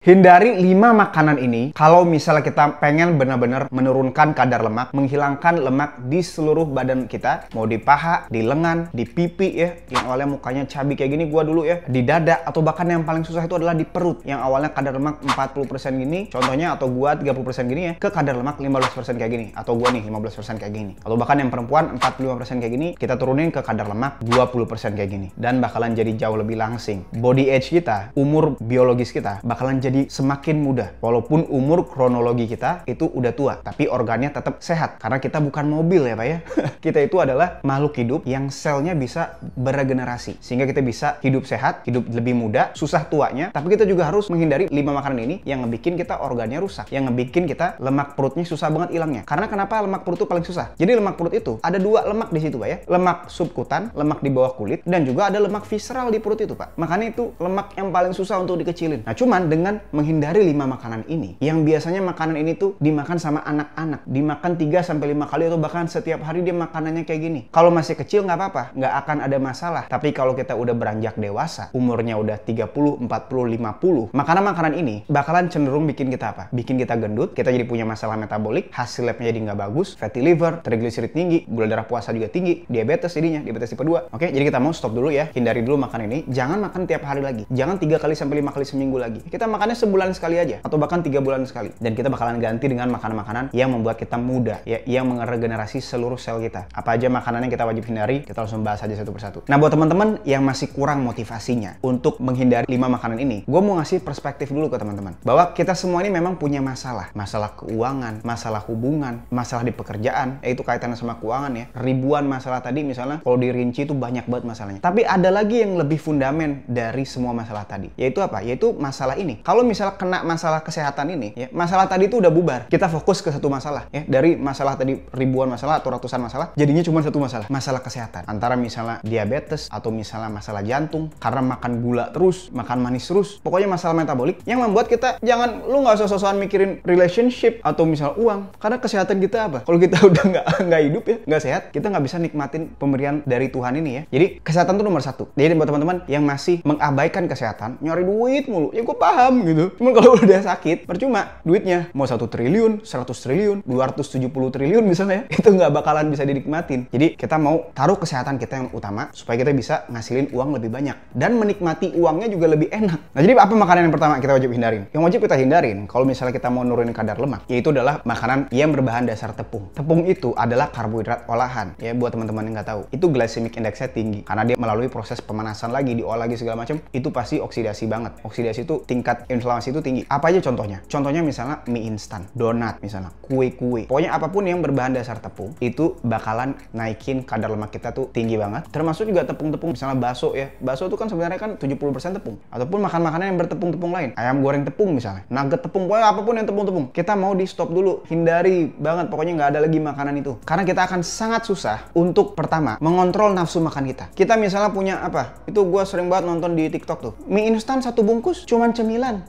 Hindari 5 makanan ini kalau misalnya kita pengen benar-benar menurunkan kadar lemak, menghilangkan lemak di seluruh badan kita, mau di paha, di lengan, di pipi ya, yang awalnya mukanya cabi kayak gini gua dulu ya, di dada, atau bahkan yang paling susah itu adalah di perut, yang awalnya kadar lemak 40% gini, contohnya, atau gua 30% gini ya, ke kadar lemak 15% kayak gini, atau gua nih 15% kayak gini, atau bahkan yang perempuan 45% kayak gini, kita turunin ke kadar lemak 20% kayak gini, dan bakalan jadi jauh lebih langsing. Body age kita, umur biologis kita bakalan jadi semakin muda, walaupun umur kronologi kita itu udah tua, tapi organnya tetap sehat karena kita bukan mobil ya Pak ya. Kita itu adalah makhluk hidup yang selnya bisa beregenerasi, sehingga kita bisa hidup sehat, hidup lebih muda, susah tuanya. Tapi kita juga harus menghindari 5 makanan ini yang ngebikin kita organnya rusak, yang ngebikin kita lemak perutnya susah banget hilangnya. Karena kenapa lemak perut itu paling susah? Jadi lemak perut itu ada 2 lemak di situ Pak ya, lemak subkutan, lemak di bawah kulit, dan juga ada lemak visceral di perut itu Pak. Makanya itu lemak yang paling susah untuk dikecilin. Nah cuman dengan menghindari 5 makanan ini, yang biasanya makanan ini tuh dimakan sama anak-anak, dimakan 3-5 kali, atau bahkan setiap hari dia makanannya kayak gini. Kalau masih kecil nggak apa-apa, nggak akan ada masalah. Tapi kalau kita udah beranjak dewasa, umurnya udah 30, 40, 50, makanan-makanan ini bakalan cenderung bikin kita apa? Bikin kita gendut, kita jadi punya masalah metabolik, hasil labnya jadi nggak bagus, fatty liver, triglycerid tinggi, gula darah puasa juga tinggi, diabetes jadinya, diabetes tipe 2. Oke, jadi kita mau stop dulu ya, hindari dulu makan ini, jangan makan tiap hari lagi, jangan 3-5 kali seminggu lagi. Kita makannya sebulan sekali aja, atau bahkan 3 bulan sekali, dan kita bakalan ganti dengan makanan-makanan yang membuat kita muda ya, yang meregenerasi seluruh sel kita. Apa aja makanan yang kita wajib hindari, kita langsung bahas aja satu persatu. Nah buat teman-teman yang masih kurang motivasinya untuk menghindari 5 makanan ini, gue mau ngasih perspektif dulu ke teman-teman bahwa kita semua ini memang punya masalah keuangan, masalah hubungan, masalah di pekerjaan, yaitu kaitannya sama keuangan ya, ribuan masalah tadi misalnya, kalau dirinci itu banyak banget masalahnya. Tapi ada lagi yang lebih fundamen dari semua masalah tadi, yaitu apa? Yaitu masalah ini. Kalau misalnya kena masalah kesehatan ini ya, masalah tadi itu udah bubar, kita fokus ke satu masalah ya, dari masalah tadi ribuan masalah atau ratusan masalah, jadinya cuma satu masalah kesehatan. Antara misalnya diabetes, atau misalnya masalah jantung karena makan gula terus, makan manis terus, pokoknya masalah metabolik yang membuat kita jangan, lu nggak usah sosokan mikirin relationship atau misalnya uang, karena kesehatan kita apa? Kalau kita udah nggak hidup ya, nggak sehat, kita nggak bisa nikmatin pemberian dari Tuhan ini ya. Jadi kesehatan itu nomor 1. Jadi buat teman-teman yang masih mengabaikan kesehatan, nyari duit mulu, ya gue paham gitu. Cuman kalau udah sakit, percuma duitnya. Mau 1 triliun, 100 triliun, 270 triliun misalnya, itu nggak bakalan bisa dinikmatin. Jadi kita mau taruh kesehatan kita yang utama, supaya kita bisa ngasilin uang lebih banyak, dan menikmati uangnya juga lebih enak. Nah jadi apa makanan yang pertama kita wajib hindarin? Yang wajib kita hindarin kalau misalnya kita mau nurunin kadar lemak, yaitu adalah makanan yang berbahan dasar tepung. Tepung itu adalah karbohidrat olahan ya, buat teman-teman yang nggak tahu. Itu glycemic indexnya tinggi, karena dia melalui proses pemanasan lagi, diolah lagi segala macam, itu pasti oksidasi banget. Oksidasi itu tingkat inflamasi itu tinggi. Apa aja contohnya? Contohnya misalnya mie instan, donat misalnya, kue-kue. Pokoknya apapun yang berbahan dasar tepung, itu bakalan naikin kadar lemak kita tuh tinggi banget. Termasuk juga tepung-tepung, misalnya bakso ya. Bakso itu kan sebenarnya kan 70% tepung. Ataupun makan makanan yang bertepung-tepung lain. Ayam goreng tepung misalnya, nugget tepung, pokoknya apapun yang tepung-tepung. Kita mau di stop dulu, hindari banget, pokoknya nggak ada lagi makanan itu. Karena kita akan sangat susah untuk pertama, mengontrol nafsu makan kita. Kita misalnya punya apa? Itu gue sering banget nonton di TikTok tuh. Mie instan 1 bungkus cuman cemilan.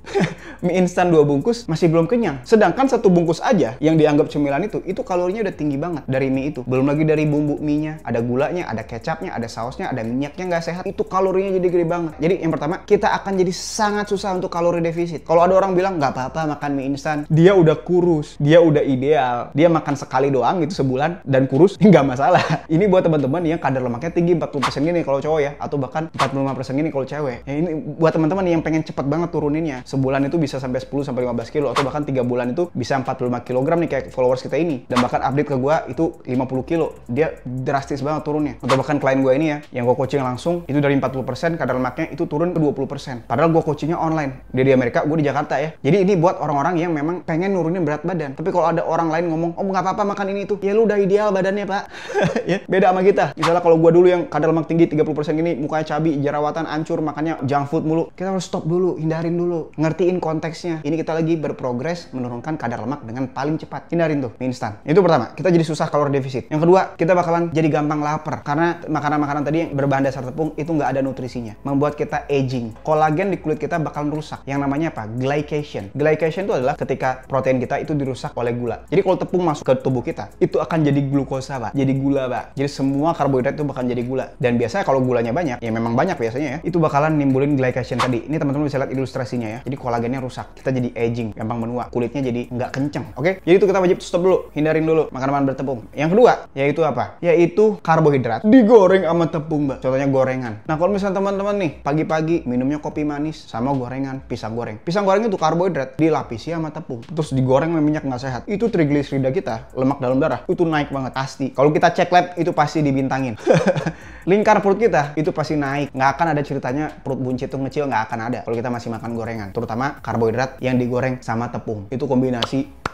Mie instan 2 bungkus masih belum kenyang. Sedangkan 1 bungkus aja yang dianggap cemilan itu kalorinya udah tinggi banget dari mie itu. Belum lagi dari bumbu mie-nya, ada gulanya, ada kecapnya, ada sausnya, ada minyaknya nggak sehat. Itu kalorinya jadi gede banget. Jadi yang pertama, kita akan jadi sangat susah untuk kalori defisit. Kalau ada orang bilang nggak apa-apa makan mie instan, dia udah kurus, dia udah ideal, dia makan sekali doang gitu sebulan dan kurus, nggak masalah. Ini buat teman-teman yang kadar lemaknya tinggi 40% gini kalau cowok ya, atau bahkan 45% gini kalau cewek. Ya ini buat teman-teman yang pengen cepet banget turuninnya. Sebulan itu bisa sampai 10-15 kilo, atau bahkan 3 bulan itu bisa 45 kg nih kayak followers kita ini. Dan bahkan update ke gua itu 50 kilo. Dia drastis banget turunnya. Atau bahkan klien gua ini ya, yang gua coaching langsung, itu dari 40% kadar lemaknya itu turun ke 20%. Padahal gua coachingnya online. Dia di Amerika, gua di Jakarta ya. Jadi ini buat orang-orang yang memang pengen nurunin berat badan. Tapi kalau ada orang lain ngomong, oh nggak apa-apa makan ini itu, ya lu udah ideal badannya pak. Ya, beda sama kita. Misalnya kalau gua dulu yang kadar lemak tinggi 30% gini, mukanya cabi, jerawatan, hancur, makannya junk food mulu. Kita harus stop dulu, hindarin dulu, ngertiin konteksnya. Ini kita lagi berprogres menurunkan kadar lemak dengan paling cepat. Hindarin tuh mie instan. Itu pertama, kita jadi susah kalori defisit. Yang kedua, kita bakalan jadi gampang lapar karena makanan-makanan tadi yang berbahan dasar tepung itu nggak ada nutrisinya, membuat kita aging. Kolagen di kulit kita bakalan rusak. Yang namanya apa? Glycation. Glycation itu adalah ketika protein kita itu dirusak oleh gula. Jadi kalau tepung masuk ke tubuh kita, itu akan jadi glukosa, Pak. Jadi gula, Pak. Jadi semua karbohidrat itu bakalan jadi gula. Dan biasanya kalau gulanya banyak, ya memang banyak biasanya ya, itu bakalan nimbulin glycation tadi. Ini teman-teman bisa lihat ilustrasinya ya. Jadi kolagennya rusak, kita jadi aging, gampang menua, kulitnya jadi nggak kenceng. Oke? Jadi itu kita wajib stop dulu, hindarin dulu makanan bertepung. Yang kedua, yaitu apa? Yaitu karbohidrat digoreng sama tepung, Mbak. Contohnya gorengan. Nah, kalau misalnya teman-teman nih pagi-pagi minumnya kopi manis sama gorengan, pisang goreng. Pisang goreng itu karbohidrat dilapisi sama tepung, terus digoreng sama minyak nggak sehat. Itu trigliserida kita, lemak dalam darah, itu naik banget pasti. Kalau kita cek lab itu pasti dibintangin. Lingkar perut kita itu pasti naik. Nggak akan ada ceritanya perut buncit tuh ngecil, nggak akan ada kalau kita masih makan gorengan, terutama karbohidrat yang digoreng sama tepung. Itu kombinasi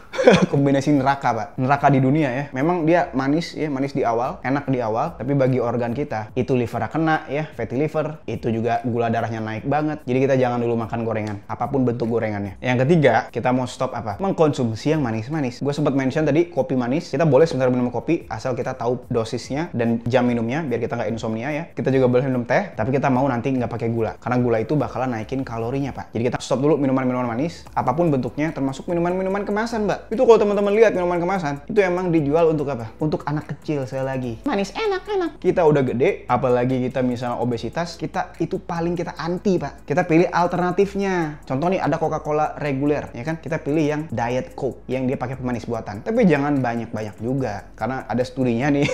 kombinasi neraka, Pak. Neraka di dunia ya. Memang dia manis ya, manis di awal, enak di awal, tapi bagi organ kita itu liver kena ya, fatty liver, itu juga gula darahnya naik banget. Jadi kita jangan dulu makan gorengan, apapun bentuk gorengannya. Yang ketiga, kita mau stop apa? Mengkonsumsi yang manis-manis. Gue sempat mention tadi kopi manis, kita boleh sebentar minum kopi asal kita tahu dosisnya dan jam minumnya biar kita nggak insomnia ya. Kita juga boleh minum teh, tapi kita mau nanti nggak pakai gula, karena gula itu bakalan naikin kalorinya, Pak. Jadi kita stop dulu minuman-minuman manis, apapun bentuknya, termasuk minuman-minuman kemasan, Mbak. Itu kalau teman-teman lihat minuman kemasan, itu emang dijual untuk apa? Untuk anak kecil sekali lagi. Manis, enak. Kita udah gede, apalagi kita misalnya obesitas, kita itu paling kita anti, Pak. Kita pilih alternatifnya. Contoh nih, ada Coca-Cola reguler, ya kan? Kita pilih yang Diet Coke, yang dia pakai pemanis buatan. Tapi jangan banyak-banyak juga, karena ada studinya nih.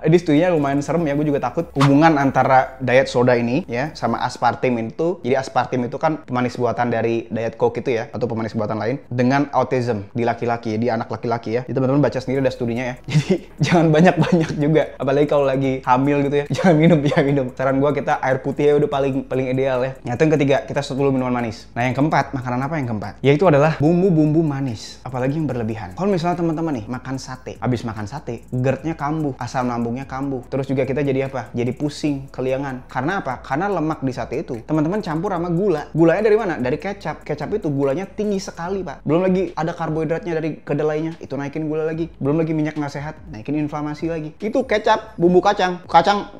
Di studinya lumayan serem ya, gue juga takut hubungan antara diet soda ini ya sama aspartim itu. Jadi aspartim itu kan pemanis buatan dari Diet Coke itu ya, atau pemanis buatan lain, dengan autism di laki-laki, di anak laki-laki ya. Jadi teman-teman baca sendiri ada studinya ya. Jadi jangan banyak-banyak juga, apalagi kalau lagi hamil gitu ya. Jangan minum. Saran gue, kita air putih ya udah paling ideal ya. Yang ketiga, kita stop dulu minuman manis. Nah yang keempat, makanan apa yang keempat? Yaitu adalah bumbu-bumbu manis, apalagi yang berlebihan. Kalau misalnya teman-teman nih makan sate, habis makan sate, GERD-nya kambuh, asam lambungnya kambuh. Terus juga kita jadi apa? Jadi pusing, keliangan. Karena apa? Karena lemak di sate itu teman-teman campur sama gula. Gulanya dari mana? Dari kecap. Kecap itu gulanya tinggi sekali, Pak. Belum lagi ada karbohidratnya dari kedelainya, itu naikin gula lagi. Belum lagi minyak nggak sehat, naikin inflamasi lagi. Itu kecap, bumbu kacang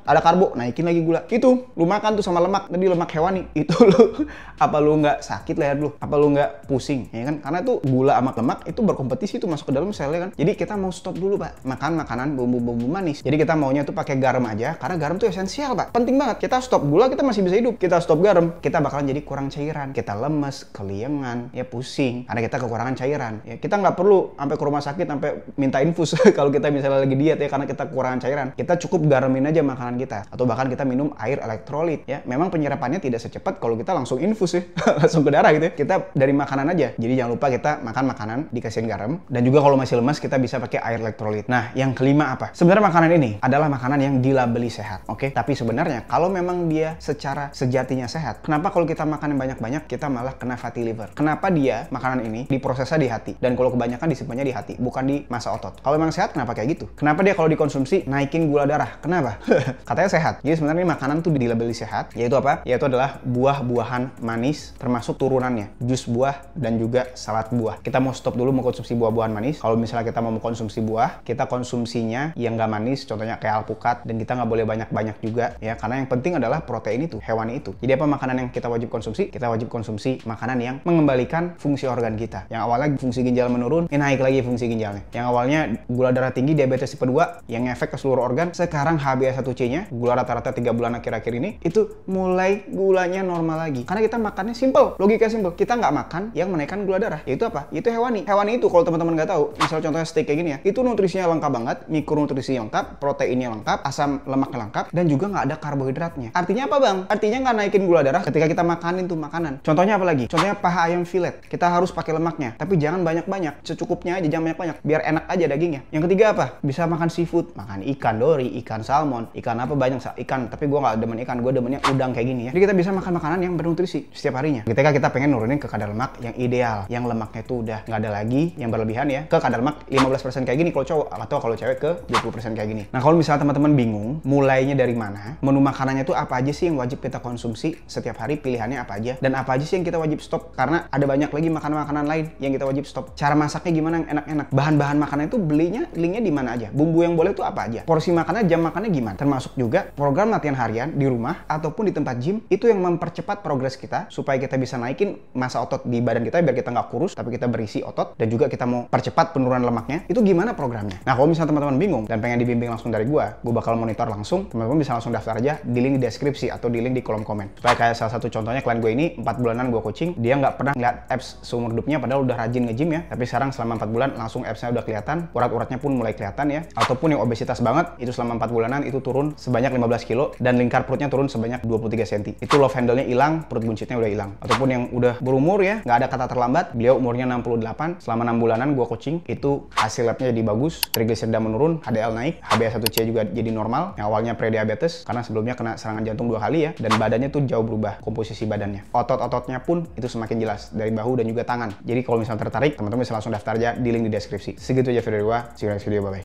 ada karbo, naikin lagi gula. Itu lu makan tuh sama lemak, tadi lemak hewani. Itu lu apa lu nggak sakit leher lu? Apa lu nggak pusing? Ya kan? Karena itu gula sama lemak itu berkompetisi tuh masuk ke dalam selnya kan. Jadi kita mau stop dulu, Pak, makan makanan bumbu-bumbu manis. Jadi kita maunya tuh pakai garam aja, karena garam tuh esensial, Pak. Penting banget. Kita stop gula, kita masih bisa hidup. Kita stop garam, kita bakalan jadi kurang cairan. Kita lemes, keliengan, ya pusing, karena kita kekurangan cairan. Ya kita nggak perlu sampai ke rumah sakit sampai minta infus kalau kita misalnya lagi diet ya, karena kita kekurangan cairan. Kita cukup garamin aja makanan kita, atau bahkan kita minum air elektrolit ya. Memang penyerapannya tidak secepat kalau kita langsung infus ya, langsung ke darah gitu ya. Kita dari makanan aja. Jadi jangan lupa kita makan makanan dikasihin garam, dan juga kalau masih lemas kita bisa pakai air elektrolit. Nah, yang kelima apa? Sebenarnya makanan ini adalah makanan yang dilabeli sehat, oke? Tapi sebenarnya kalau memang dia secara sejatinya sehat, kenapa kalau kita makan yang banyak-banyak kita malah kena fatty liver? Kenapa dia makanan ini diprosesnya di hati, dan kalau kebanyakan disimpannya di hati, bukan di massa otot? Kalau memang sehat, kenapa kayak gitu? Kenapa dia kalau dikonsumsi naikin gula darah? Kenapa? Katanya sehat. Jadi sebenarnya makanan tuh dilabeli sehat, yaitu apa? Yaitu adalah buah-buahan manis, termasuk turunannya, jus buah dan juga salad buah. Kita mau stop dulu mengkonsumsi buah-buahan manis. Kalau misalnya kita mau mengkonsumsi buah, kita konsumsinya yang nggak manis, contohnya kayak alpukat, dan kita nggak boleh banyak-banyak juga ya, karena yang penting adalah protein itu, hewani itu. Jadi apa makanan yang kita wajib konsumsi? Kita wajib konsumsi makanan yang mengembalikan fungsi organ kita. Yang awalnya fungsi ginjal menurun, naik lagi fungsi ginjalnya. Yang awalnya gula darah tinggi, diabetes tipe 2, yang ngefek ke seluruh organ, sekarang HbA1c-nya, gula rata-rata 3 bulan akhir-akhir ini, itu mulai gulanya normal lagi. Karena kita makannya simple, logika simple. Kita nggak makan yang menaikkan gula darah. Yaitu apa? Itu hewani. Hewani itu kalau teman-teman nggak tahu, misal contohnya steak kayak gini ya, itu nutrisinya lengkap banget, mikronutrisi lengkap, proteinnya lengkap, asam lemaknya lengkap, dan juga nggak ada karbohidratnya. Artinya apa, Bang? Artinya nggak naikin gula darah ketika kita makanin tuh makanan. Contohnya apa lagi? Contohnya paha ayam filet. Kita harus pakai lemaknya, tapi jangan banyak-banyak, secukupnya aja, jangan banyak-banyak, biar enak aja dagingnya. Yang ketiga apa? Bisa makan seafood, makan ikan dori, ikan salmon, ikan apa, banyak ikan, tapi gue nggak demen ikan, gue demennya udang kayak gini ya. Jadi kita bisa makan makanan yang bernutrisi setiap harinya. Ketika kita pengen nurunin ke kadar lemak yang ideal, yang lemaknya itu udah nggak ada lagi yang berlebihan ya, ke kadar lemak 15% kayak gini kalau cowok, atau kalau cewek ke 20% kayak gini. Nah, kalau misalnya teman-teman bingung mulainya dari mana, menu makanannya tuh apa aja sih yang wajib kita konsumsi setiap hari, pilihannya apa aja, dan apa aja sih yang kita wajib stop, karena ada banyak lagi makanan-makanan lain yang kita wajib stop. Cara masaknya gimana yang enak-enak, bahan-bahan makanan itu belinya linknya di mana aja, bumbu yang boleh tuh apa aja, porsi makannya, jam makannya gimana, termasuk juga program latihan harian di rumah ataupun di tempat gym, itu yang mempercepat progres kita supaya kita bisa naikin massa otot di badan kita biar kita nggak kurus tapi kita berisi otot, dan juga kita mau percepat penurunan lemaknya. Itu gimana programnya? Nah, kalau misalnya teman-teman bingung dan pengen dibimbing langsung langsung dari gua bakal monitor langsung. Teman-teman bisa langsung daftar aja di link di deskripsi atau di link di kolom komen. Supaya kayak salah satu contohnya klien gue ini 4 bulanan gue coaching, dia nggak pernah ngeliat apps seumur hidupnya padahal udah rajin nge-gym ya. Tapi sekarang selama 4 bulan langsung appsnya udah kelihatan, urat-uratnya pun mulai kelihatan ya. Ataupun yang obesitas banget, itu selama 4 bulanan itu turun sebanyak 15 kilo dan lingkar perutnya turun sebanyak 23 cm. Itu love handle-nya hilang, perut buncitnya udah hilang. Ataupun yang udah berumur ya, nggak ada kata terlambat, beliau umurnya 68, selama 6 bulanan gue coaching, itu hasil labnya jadi bagus, triglycerida menurun, HDL naik, HbA1c juga jadi normal, yang awalnya prediabetes karena sebelumnya kena serangan jantung 2 kali ya, dan badannya tuh jauh berubah komposisi badannya. Otot-ototnya pun itu semakin jelas dari bahu dan juga tangan. Jadi kalau misalnya tertarik, teman-teman bisa langsung daftar aja di link di deskripsi. Segitu aja video gua, see you next video, bye bye.